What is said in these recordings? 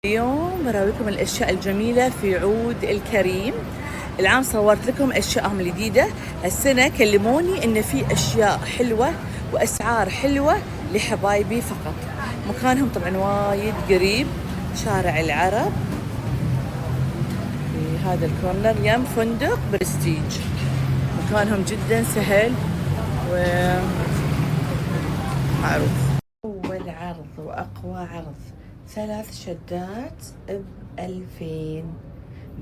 اليوم براويكم الأشياء الجميلة في عود الكريم. العام صورت لكم أشياءهم الجديدة، السنة كلموني إن في أشياء حلوة وأسعار حلوة لحبايبي فقط. مكانهم طبعا وايد قريب، شارع العرب في هذا الكورنر يم فندق برستيج. مكانهم جدا سهل ومعروف. أول عرض وأقوى عرض 3 شدات ب2000.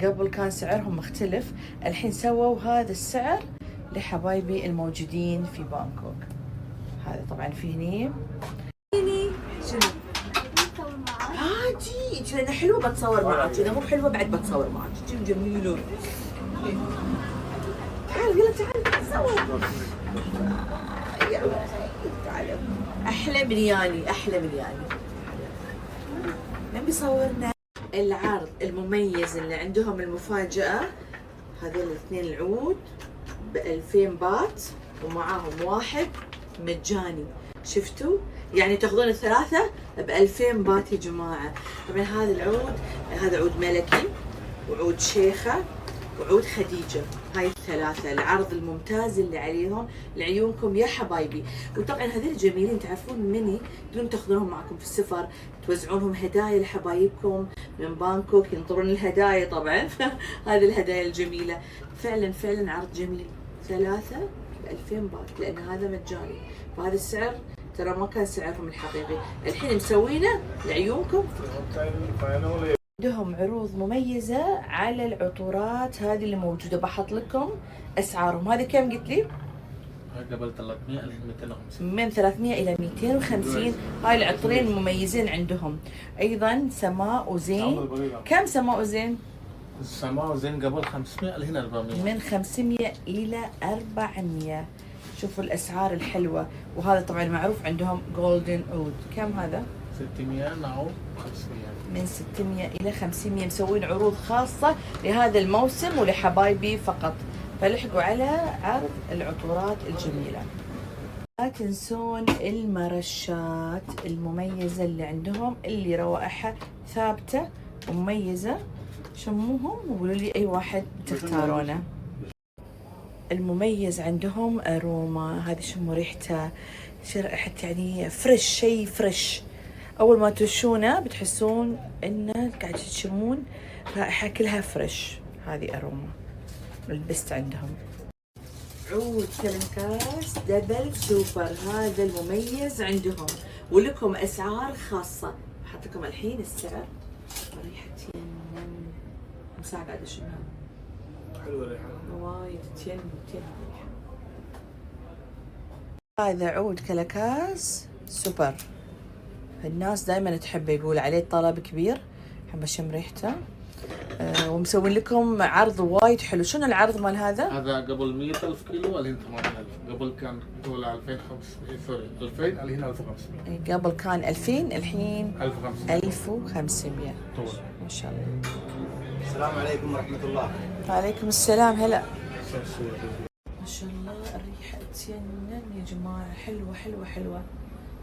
قبل كان سعرهم مختلف، الحين سووا هذا السعر لحبايبي الموجودين في بانكوك. هذا طبعا في هني شنو عادي، انت لانها حلوه بتصور معك، اذا مو حلوه بعد بتصور معك. شنو جميله. تعال يلا تعال تصور. تعال احلى برياني، احلى برياني. نبي صورنا العرض المميز اللي عندهم المفاجأة. هذول الاثنين العود ب2000 بات ومعاهم واحد مجاني. شفتوا؟ يعني تاخذون الثلاثة ب2000 بات يا جماعة. طبعا هذا العود، هذا عود ملكي وعود شيخة وعود خديجة. هاي الثلاثة العرض الممتاز اللي عليهم لعيونكم يا حبايبي. وطبعا هذول جميلين، تعرفون مني تقدرون تاخذونهم معكم في السفر، توزعونهم هدايا لحبايبكم من بانكوك، ينطرون الهدايا طبعا. هذه الهدايا الجميلة فعلا فعلا عرض جميل. ثلاثة ب2000 بات لأن هذا مجاني، وهذا السعر ترى ما كان سعرهم الحقيقي، الحين مسوينه لعيونكم. عندهم عروض مميزة على العطورات هذه اللي موجودة، بحط لكم أسعارهم. هذه كم قلت لي؟ قبل 300 ل 250. من 300 إلى 250. هاي العطرين المميزين عندهم. أيضا سماء وزين. كم سماء وزين؟ السماء وزين قبل 500 لهنا 400. من 500 إلى 400. شوفوا الأسعار الحلوة. وهذا طبعا معروف عندهم جولدن عود. كم هذا؟ 600 أو 500. من 600 إلى 500. مسوين عروض خاصة لهذا الموسم ولحبايبي فقط، فلحقوا على عرض العطورات الجميلة. لا تنسون المرشات المميزة اللي عندهم، اللي روائحها ثابتة ومميزة. شموهم وقولوا لي أي واحد تختارونه. المميز عندهم أروما. هذه شموا ريحته، ريحة يعني فريش، شيء فريش. أول ما تشونه بتحسون إنه قاعد تشمون رائحة كلها فريش. هذه أروما لبست عندهم. عود كلنكاس دبل سوبر، هذا المميز عندهم ولكم أسعار خاصة. حط لكم الحين السعر. ريحة ينن مساعة قاعدة أشمها، حلوة الريحة وايد تين. هذا عود كلكاس سوبر، الناس دائما تحبه، يقول عليه طلب كبير. حب اشم ريحته. ومسوين لكم عرض وايد حلو. شنو العرض مال هذا؟ هذا قبل 100,000 كيلو الحين 8000. قبل كان طول 2500، سوري 2000 الحين 1500. قبل كان 2000 الحين 1500 1500 طول. ما شاء الله. السلام عليكم ورحمة الله. وعليكم السلام. هلا ما شاء الله الريحة تجنن يا جماعة. حلوة حلوة حلوة.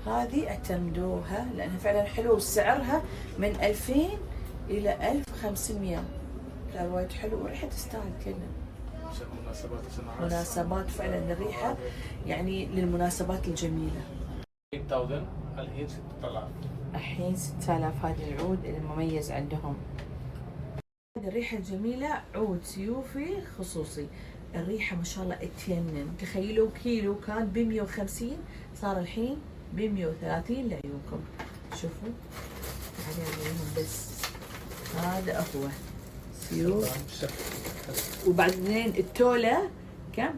هذه اعتمدوها لأنها فعلا حلوة، وسعرها من 2000 إلى 1500. لا وايد حلو وريحة تستاهل كذا. مناسبات فعلا الريحة يعني للمناسبات الجميلة. 8000 الحين 6000. الحين 6000. هذا العود المميز عندهم. هذه الريحة الجميلة عود سيوفي خصوصي. الريحة ما شاء الله تجنن. تخيلوا كيلو كان ب150 صار الحين ب130 لعيونكم. شوفوا تعالوا عليهم بس. هذا هو سيوف. وبعدين التولة كم؟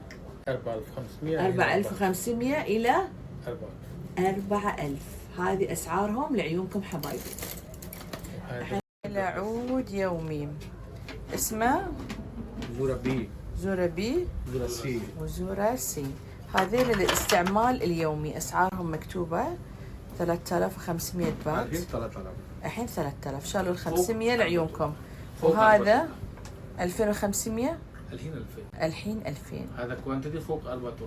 4500. 4500 إلى 4000. 4000. هذه أسعارهم لعيونكم حبايبي. عود يومي اسمه زوربي، زوربي زوراسي وزورا سي. هذين للاستعمال اليومي. أسعارهم مكتوبة 3500 بات. الحين 3000. الحين 3000. شالوا ال 500 لعيونكم. فوق وهذا 2500 الحين 2000. الحين 2000. هذا كوانتيتي فوق 4 طن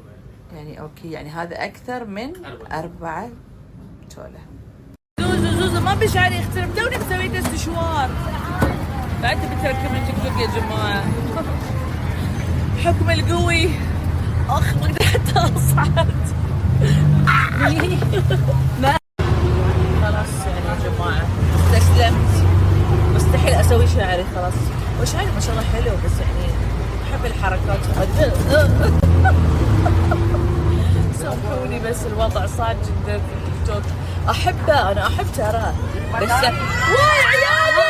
يعني أوكي، يعني هذا أكثر من 4 تولة. لاحظوا ما بشعري يخترب، توني مسوي له استشوار. لا انت بتركب من تيك توك يا جماعه. حكم القوي. اخ ما اقدر حتى اصعد. خلاص يعني يا جماعه استسلمت. مستحيل اسوي شعري خلاص. وشعري ما شاء الله حلو بس يعني احب الحركات. سامحوني بس الوضع صعب جدا في التيك توك. احبه، انا احب تراه بس واي عيالي